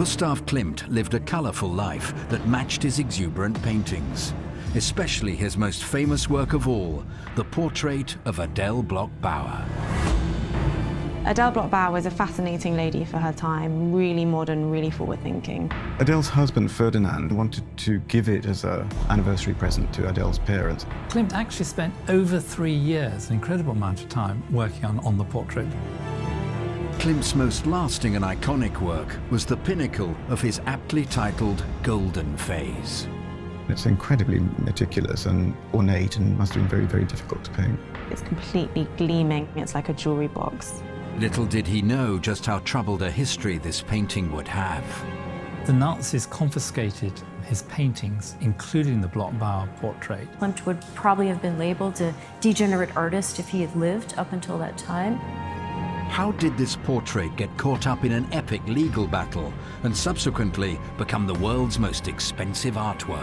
Gustav Klimt lived a colourful life that matched his exuberant paintings, especially his most famous work of all, the portrait of Adele Bloch-Bauer. Adele Bloch-Bauer was a fascinating lady for her time, really modern, really forward-thinking. Adele's husband, Ferdinand, wanted to give it as an anniversary present to Adele's parents. Klimt actually spent over 3 years, an incredible amount of time, working on the portrait. Klimt's most lasting and iconic work was the pinnacle of his aptly titled Golden Phase. It's incredibly meticulous and ornate and must have been very, very difficult to paint. It's completely gleaming. It's like a jewellery box. Little did he know just how troubled a history this painting would have. The Nazis confiscated his paintings, including the Bloch-Bauer portrait. Klimt would probably have been labeled a degenerate artist if he had lived up until that time. How did this portrait get caught up in an epic legal battle and subsequently become the world's most expensive artwork?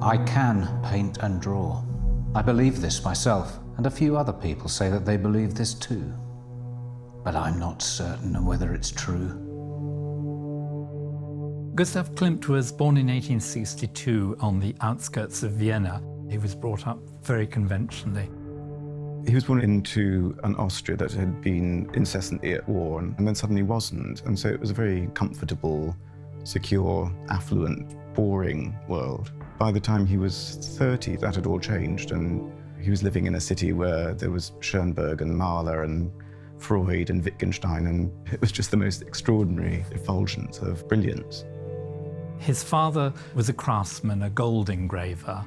I can paint and draw. I believe this myself, and a few other people say that they believe this too. But I'm not certain of whether it's true. Gustav Klimt was born in 1862 on the outskirts of Vienna. He was brought up very conventionally. He was born into an Austria that had been incessantly at war and then suddenly wasn't. And so it was a very comfortable, secure, affluent, boring world. By the time he was 30, that had all changed, and he was living in a city where there was Schoenberg and Mahler and Freud and Wittgenstein, and it was just the most extraordinary effulgence of brilliance. His father was a craftsman, a gold engraver,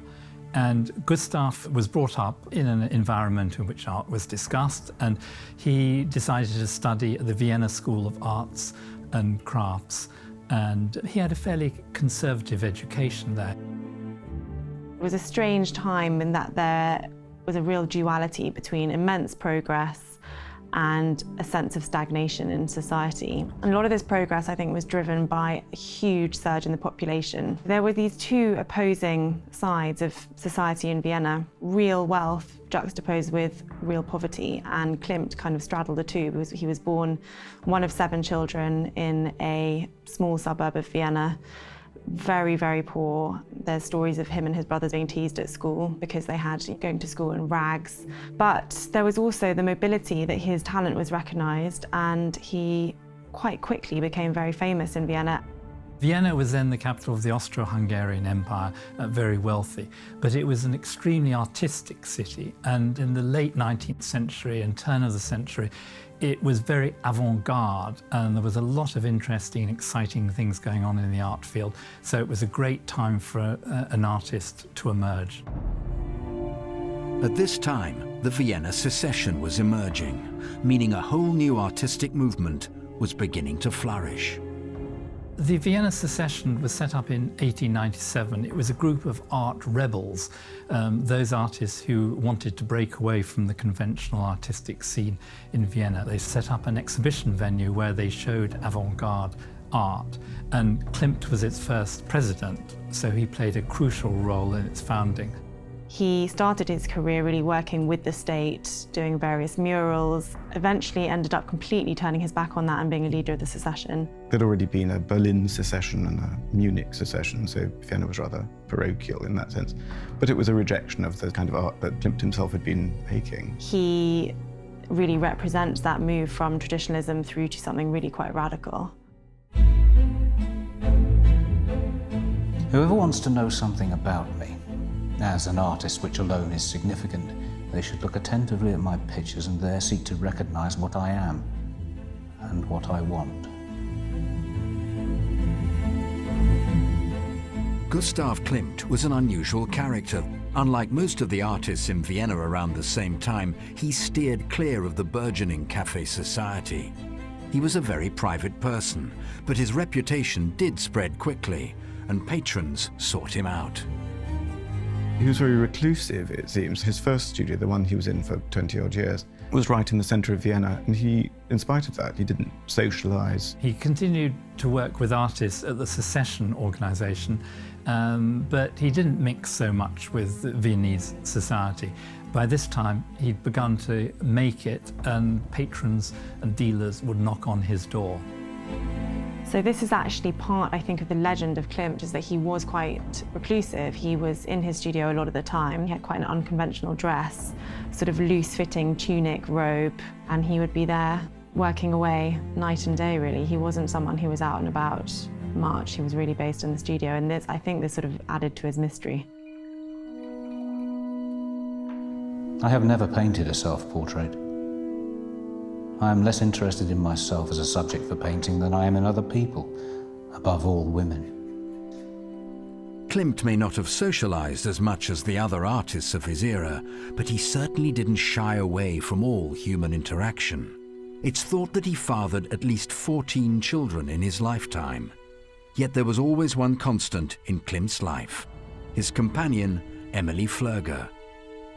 and Gustav was brought up in an environment in which art was discussed, and he decided to study at the Vienna School of Arts and Crafts, and he had a fairly conservative education there. It was a strange time in that there was a real duality between immense progress and a sense of stagnation in society. And a lot of this progress, I think, was driven by a huge surge in the population. There were these two opposing sides of society in Vienna, real wealth juxtaposed with real poverty, and Klimt kind of straddled the two because he was born one of 7 children in a small suburb of Vienna. Very, very poor. There's stories of him and his brothers being teased at school because they had going to school in rags. But there was also the mobility that his talent was recognised, and he quite quickly became very famous in Vienna. Vienna was then the capital of the Austro-Hungarian Empire, very wealthy, but it was an extremely artistic city, and in the late 19th century and turn of the century, it was very avant-garde, and there was a lot of interesting and exciting things going on in the art field, so it was a great time for an artist to emerge. At this time, the Vienna Secession was emerging, meaning a whole new artistic movement was beginning to flourish. The Vienna Secession was set up in 1897. It was a group of art rebels, those artists who wanted to break away from the conventional artistic scene in Vienna. They set up an exhibition venue where they showed avant-garde art, and Klimt was its first president, so he played a crucial role in its founding. He started his career really working with the state, doing various murals, eventually ended up completely turning his back on that and being a leader of the secession. There'd already been a Berlin secession and a Munich secession, so Vienna was rather parochial in that sense. But it was a rejection of the kind of art that Klimt himself had been making. He really represents that move from traditionalism through to something really quite radical. Whoever wants to know something about me, as an artist, which alone is significant, they should look attentively at my pictures and there seek to recognize what I am and what I want. Gustav Klimt was an unusual character. Unlike most of the artists in Vienna around the same time, he steered clear of the burgeoning café society. He was a very private person, but his reputation did spread quickly, and patrons sought him out. He was very reclusive, it seems. His first studio, the one he was in for 20-odd years, was right in the centre of Vienna, and he, in spite of that, he didn't socialise. He continued to work with artists at the Secession organisation, but he didn't mix so much with Viennese society. By this time, he'd begun to make it, and patrons and dealers would knock on his door. So this is actually part, I think, of the legend of Klimt, is that he was quite reclusive. He was in his studio a lot of the time. He had quite an unconventional dress, sort of loose-fitting tunic, robe, and he would be there working away night and day, really. He wasn't someone who was out and about much. He was really based in the studio, and I think this sort of added to his mystery. I have never painted a self-portrait. I am less interested in myself as a subject for painting than I am in other people, above all women. Klimt may not have socialized as much as the other artists of his era, but he certainly didn't shy away from all human interaction. It's thought that he fathered at least 14 children in his lifetime. Yet there was always one constant in Klimt's life: his companion, Emilie Flöger.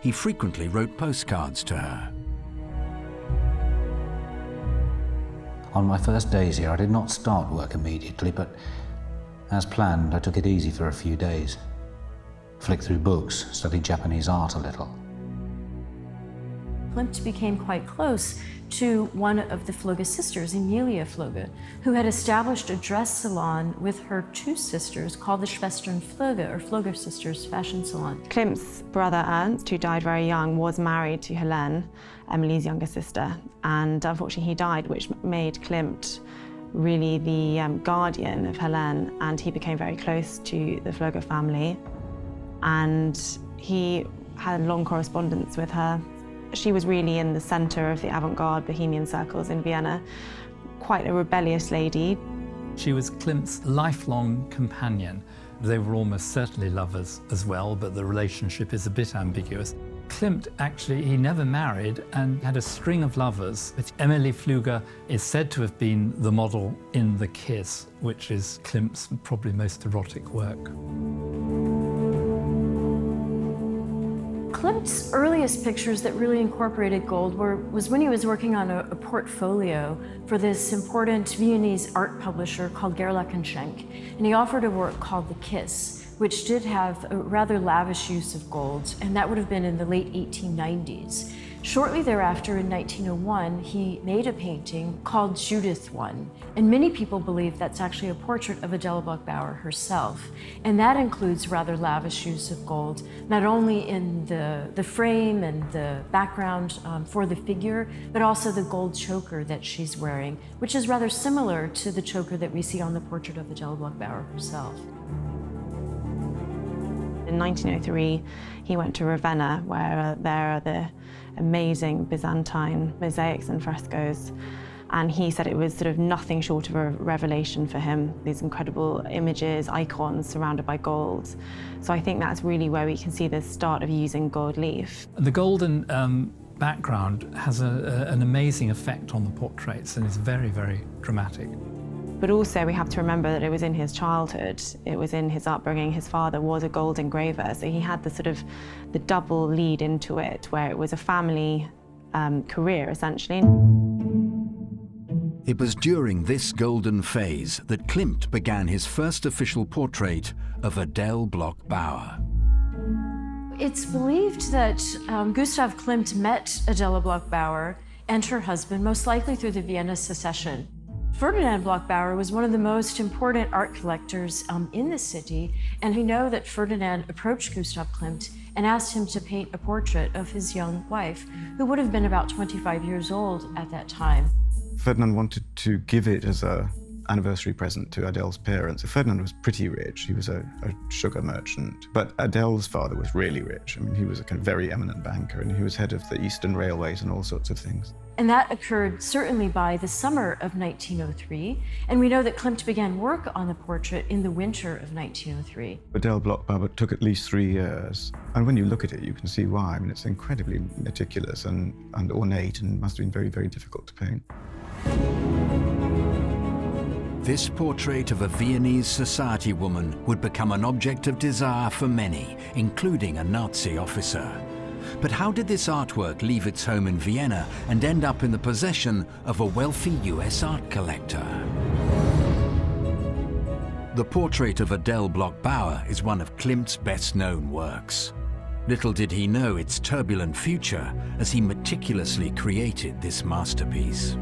He frequently wrote postcards to her. On my first days here, I did not start work immediately, but as planned, I took it easy for a few days. Flicked through books, studied Japanese art a little. Klimt became quite close to one of the Flöger sisters, Emilia Flöger, who had established a dress salon with her two sisters called the Schwestern Flöger, or Flöger Sisters Fashion Salon. Klimt's brother Ernst, who died very young, was married to Helene, Emilie's younger sister, and unfortunately he died, which made Klimt really the guardian of Helene, and he became very close to the Flöger family, and he had long correspondence with her. She was really in the center of the avant-garde bohemian circles in Vienna, quite a rebellious lady. She was Klimt's lifelong companion. They were almost certainly lovers as well, but the relationship is a bit ambiguous. Klimt, actually, he never married and had a string of lovers. But Emilie Flöger is said to have been the model in The Kiss, which is Klimt's probably most erotic work. Klimt's earliest pictures that really incorporated gold was when he was working on a portfolio for this important Viennese art publisher called Gerlach & Schenk, and he offered a work called The Kiss, which did have a rather lavish use of gold, and that would have been in the late 1890s. Shortly thereafter, in 1901, he made a painting called Judith I, and many people believe that's actually a portrait of Adele Bloch-Bauer herself. And that includes rather lavish use of gold, not only in the frame and the background for the figure, but also the gold choker that she's wearing, which is rather similar to the choker that we see on the portrait of Adele Bloch-Bauer herself. In 1903, he went to Ravenna, where there are the amazing Byzantine mosaics and frescoes. And he said it was sort of nothing short of a revelation for him, these incredible images, icons surrounded by gold. So I think that's really where we can see the start of using gold leaf. The golden background has an amazing effect on the portraits and is very, very dramatic. But also we have to remember that it was in his childhood, it was in his upbringing. His father was a gold engraver, so he had the sort of the double lead into it, where it was a family career, essentially. It was during this golden phase that Klimt began his first official portrait of Adele Bloch-Bauer. It's believed that Gustav Klimt met Adele Bloch-Bauer and her husband, most likely through the Vienna Secession. Ferdinand Bloch-Bauer was one of the most important art collectors in the city, and we know that Ferdinand approached Gustav Klimt and asked him to paint a portrait of his young wife, who would have been about 25 years old at that time. Ferdinand wanted to give it as an anniversary present to Adele's parents. Ferdinand was pretty rich. He was a sugar merchant. But Adele's father was really rich. I mean, he was a kind of very eminent banker, and he was head of the Eastern Railways and all sorts of things. And that occurred certainly by the summer of 1903. And we know that Klimt began work on the portrait in the winter of 1903. Adele Bloch-Bauer took at least 3 years. And when you look at it, you can see why. I mean, it's incredibly meticulous and ornate, and must have been very, very difficult to paint. This portrait of a Viennese society woman would become an object of desire for many, including a Nazi officer. But how did this artwork leave its home in Vienna and end up in the possession of a wealthy US art collector? The portrait of Adele Bloch-Bauer is one of Klimt's best-known works. Little did he know its turbulent future as he meticulously created this masterpiece.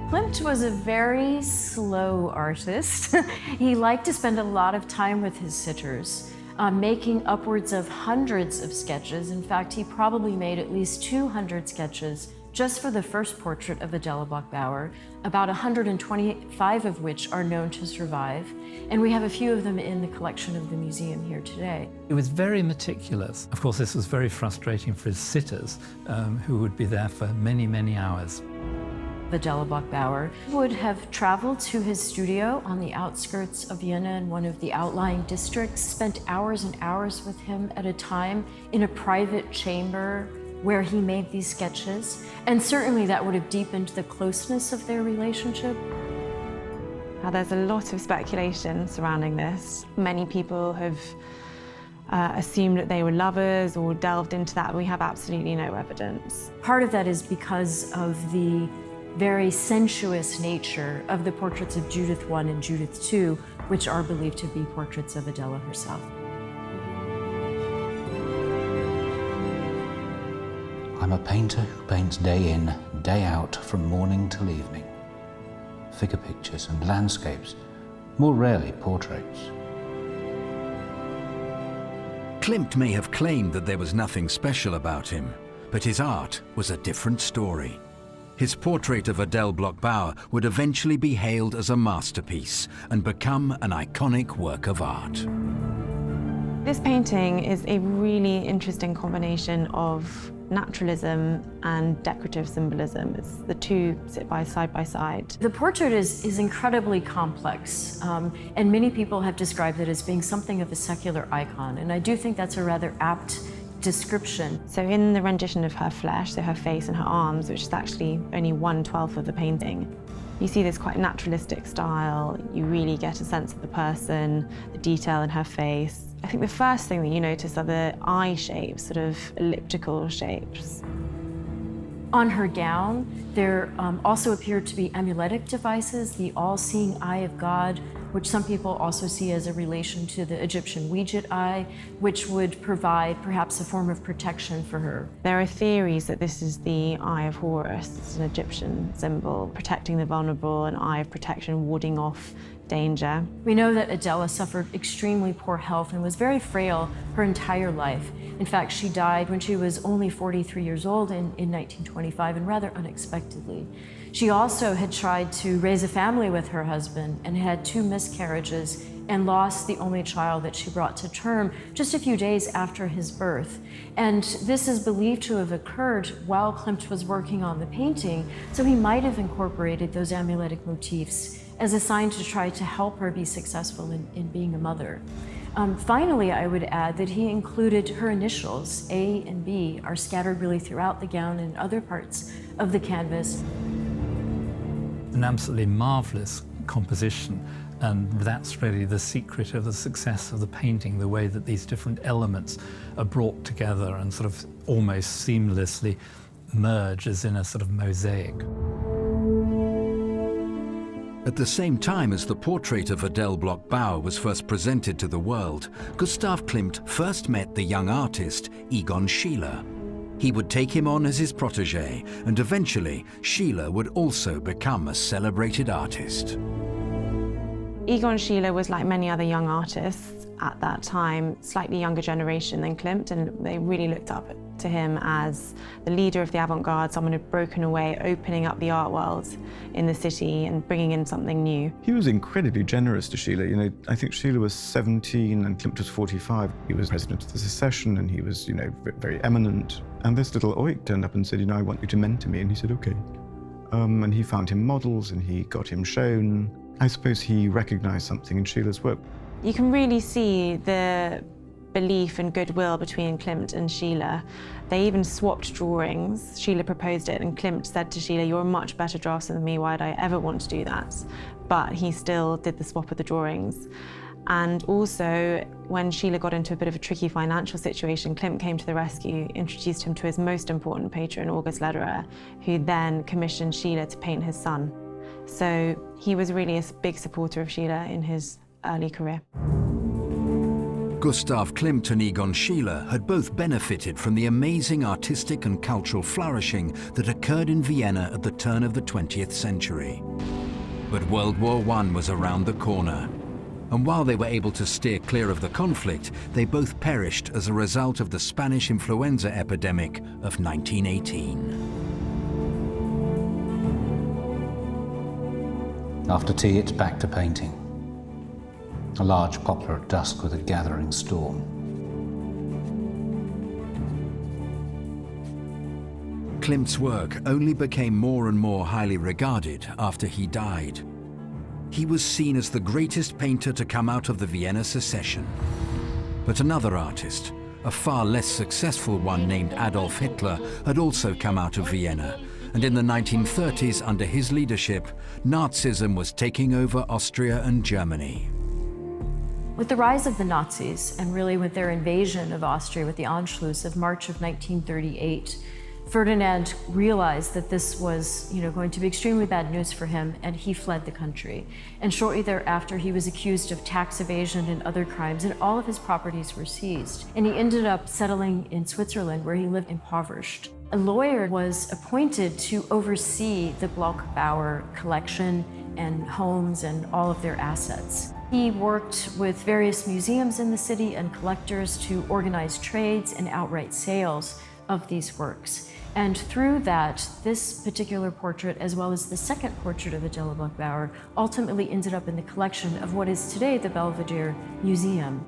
Klimt was a very slow artist. He liked to spend a lot of time with his sitters, making upwards of hundreds of sketches. In fact, he probably made at least 200 sketches just for the first portrait of Adele Bloch-Bauer, about 125 of which are known to survive. And we have a few of them in the collection of the museum here today. He was very meticulous. Of course, this was very frustrating for his sitters, who would be there for many, many hours. Adele Bloch-Bauer would have traveled to his studio on the outskirts of Vienna in one of the outlying districts, spent hours and hours with him at a time in a private chamber where he made these sketches, and certainly that would have deepened the closeness of their relationship. Now, there's a lot of speculation surrounding this. Many people have assumed that they were lovers or delved into that. We have absolutely no evidence. Part of that is because of the very sensuous nature of the portraits of Judith I and Judith II, which are believed to be portraits of Adele herself. I'm a painter who paints day in, day out, from morning till evening. Figure pictures and landscapes, more rarely portraits. Klimt may have claimed that there was nothing special about him, but his art was a different story. His portrait of Adele Bloch-Bauer would eventually be hailed as a masterpiece and become an iconic work of art. This painting is a really interesting combination of naturalism and decorative symbolism. The two sit side by side. The portrait is incredibly complex, and many people have described it as being something of a secular icon, and I do think that's a rather apt description. So in the rendition of her flesh, so her face and her arms, which is actually only 1/12 of the painting, you see this quite naturalistic style. You really get a sense of the person, the detail in her face. I think the first thing that you notice are the eye shapes, sort of elliptical shapes. On her gown, there also appear to be amuletic devices, the all-seeing eye of God, which some people also see as a relation to the Egyptian WWII, which would provide perhaps a form of protection for her. There are theories that this is the Eye of Horus. It's an Egyptian symbol, protecting the vulnerable, an eye of protection, warding off danger. We know that Adele suffered extremely poor health and was very frail her entire life. In fact, she died when she was only 43 years old in 1925, and rather unexpectedly. She also had tried to raise a family with her husband and had 2 miscarriages and lost the only child that she brought to term just a few days after his birth. And this is believed to have occurred while Klimt was working on the painting, so he might have incorporated those amuletic motifs as a sign to try to help her be successful in being a mother. Finally, I would add that he included her initials, A and B, are scattered really throughout the gown and other parts of the canvas. An absolutely marvelous composition, and that's really the secret of the success of the painting, the way that these different elements are brought together and sort of almost seamlessly merge as in a sort of mosaic. At the same time as the portrait of Adele Bloch-Bauer was first presented to the world, Gustav Klimt first met the young artist Egon Schiele. He would take him on as his protégé, and eventually Schiele would also become a celebrated artist. Egon Schiele was like many other young artists at that time, slightly younger generation than Klimt, and they really looked up to him as the leader of the avant-garde, someone who'd broken away, opening up the art world in the city and bringing in something new. He was incredibly generous to Schiele. You know, I think Schiele was 17 and Klimt was 45. He was president of the Secession and he was, you know, very eminent. And this little oik turned up and said, you know, I want you to mentor me. And he said, okay. And he found him models and he got him shown. I suppose he recognized something in Schiele's work. You can really see the belief and goodwill between Klimt and Schiele. They even swapped drawings. Schiele proposed it and Klimt said to Schiele, you're a much better draftsman than me, why'd I ever want to do that? But he still did the swap of the drawings. And also, when Schiele got into a bit of a tricky financial situation, Klimt came to the rescue, introduced him to his most important patron, August Lederer, who then commissioned Schiele to paint his son. So he was really a big supporter of Schiele in his early career. Gustav Klimt and Egon Schiele had both benefited from the amazing artistic and cultural flourishing that occurred in Vienna at the turn of the 20th century. But World War I was around the corner. And while they were able to steer clear of the conflict, they both perished as a result of the Spanish influenza epidemic of 1918. After tea, it's back to painting. A large poplar at dusk with a gathering storm. Klimt's work only became more and more highly regarded after he died. He was seen as the greatest painter to come out of the Vienna Secession. But another artist, a far less successful one named Adolf Hitler, had also come out of Vienna. And in the 1930s, under his leadership, Nazism was taking over Austria and Germany. With the rise of the Nazis, and really with their invasion of Austria with the Anschluss of March of 1938, Ferdinand realized that this was, going to be extremely bad news for him, and he fled the country. And shortly thereafter, he was accused of tax evasion and other crimes, and all of his properties were seized. And he ended up settling in Switzerland, where he lived impoverished. A lawyer was appointed to oversee the Bloch-Bauer collection and homes and all of their assets. He worked with various museums in the city and collectors to organize trades and outright sales of these works. And through that, this particular portrait, as well as the second portrait of Adele Bloch-Bauer, ultimately ended up in the collection of what is today the Belvedere Museum.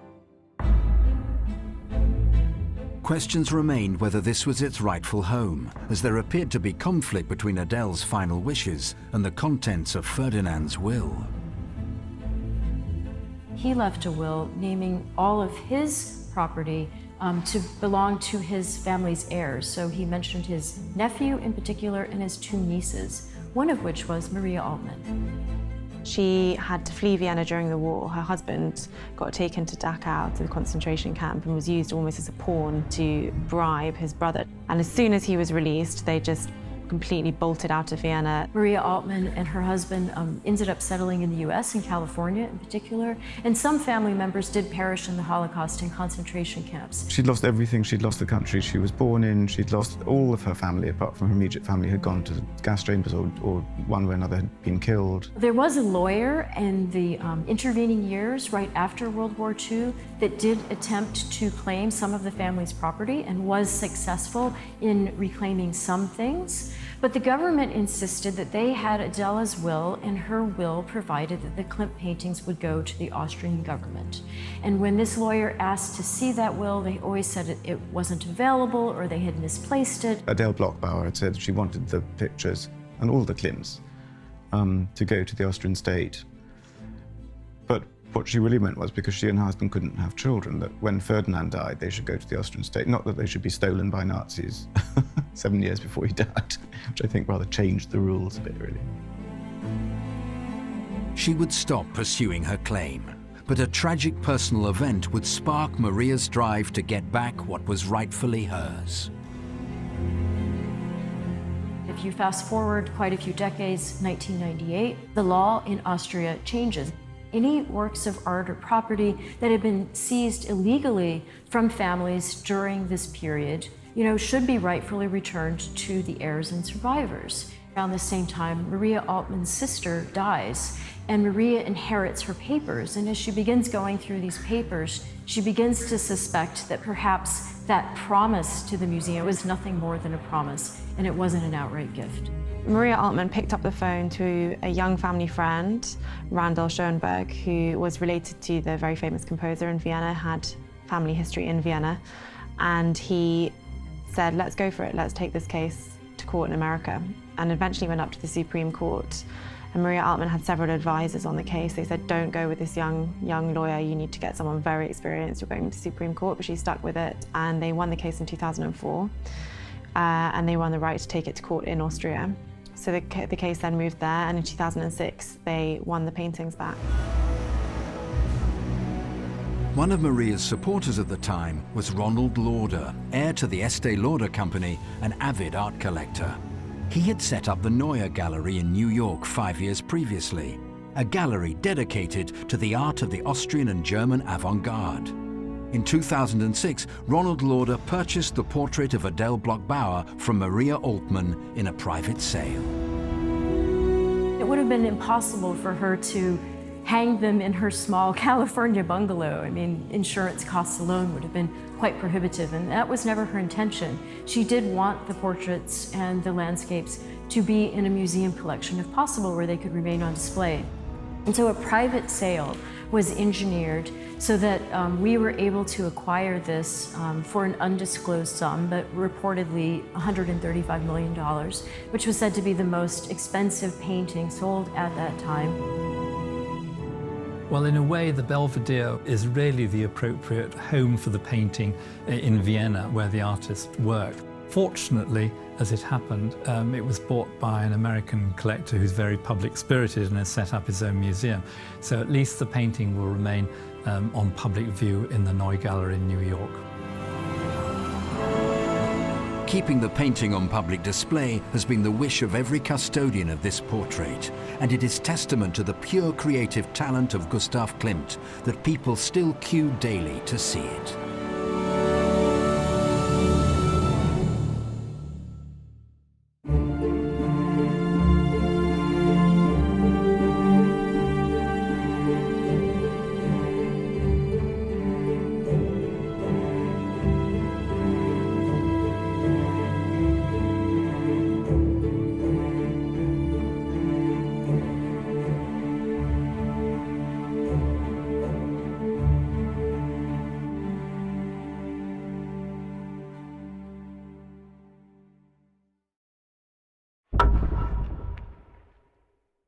Questions remained whether this was its rightful home, as there appeared to be conflict between Adele's final wishes and the contents of Ferdinand's will. He left a will naming all of his property to belong to his family's heirs. So he mentioned his nephew in particular and his two nieces, one of which was Maria Altmann. She had to flee Vienna during the war. Her husband got taken to Dachau, to the concentration camp, and was used almost as a pawn to bribe his brother. And as soon as he was released, they just completely bolted out of Vienna. Maria Altmann and her husband ended up settling in the US, in California in particular, and some family members did perish in the Holocaust in concentration camps. She'd lost everything. She'd lost the country she was born in. She'd lost all of her family, apart from her immediate family, had gone to gas chambers or one way or another had been killed. There was a lawyer in the intervening years, right after World War II, that did attempt to claim some of the family's property and was successful in reclaiming some things. But the government insisted that they had Adele's will, and her will provided that the Klimt paintings would go to the Austrian government. And when this lawyer asked to see that will, they always said it wasn't available or they had misplaced it. Adele Bloch-Bauer had said she wanted the pictures and all the Klimts to go to the Austrian state. But what she really meant was because she and her husband couldn't have children, that when Ferdinand died, they should go to the Austrian state, not that they should be stolen by Nazis 7 years before he died, which I think rather changed the rules a bit, really. She would stop pursuing her claim, but a tragic personal event would spark Maria's drive to get back what was rightfully hers. If you fast forward quite a few decades, 1998, the law in Austria changes. Any works of art or property that had been seized illegally from families during this period, should be rightfully returned to the heirs and survivors. Around the same time, Maria Altmann's sister dies, and Maria inherits her papers. And as she begins going through these papers, she begins to suspect that perhaps that promise to the museum was nothing more than a promise, and it wasn't an outright gift. Maria Altmann picked up the phone to a young family friend, Randall Schoenberg, who was related to the very famous composer in Vienna, had family history in Vienna, and he said, let's go for it, let's take this case to court in America, and eventually went up to the Supreme Court. And Maria Altmann had several advisors on the case. They said, don't go with this young lawyer, you need to get someone very experienced, you're going to Supreme Court, but she stuck with it, and they won the case in 2004, and they won the right to take it to court in Austria. So the case then moved there, and in 2006, they won the paintings back. One of Maria's supporters at the time was Ronald Lauder, heir to the Estee Lauder Company, an avid art collector. He had set up the Neue Gallery in New York 5 years previously, a gallery dedicated to the art of the Austrian and German avant-garde. In 2006, Ronald Lauder purchased the portrait of Adele Bloch-Bauer from Maria Altmann in a private sale. It would have been impossible for her to hang them in her small California bungalow. I mean, insurance costs alone would have been quite prohibitive, and that was never her intention. She did want the portraits and the landscapes to be in a museum collection, if possible, where they could remain on display. And so a private sale was engineered so that we were able to acquire this for an undisclosed sum, but reportedly $135 million, which was said to be the most expensive painting sold at that time. Well, in a way, the Belvedere is really the appropriate home for the painting in Vienna, where the artist worked. Fortunately, as it happened, it was bought by an American collector who's very public-spirited and has set up his own museum. So at least the painting will remain on public view in the Neue Gallery in New York. Keeping the painting on public display has been the wish of every custodian of this portrait, and it is testament to the pure creative talent of Gustav Klimt that people still queue daily to see it.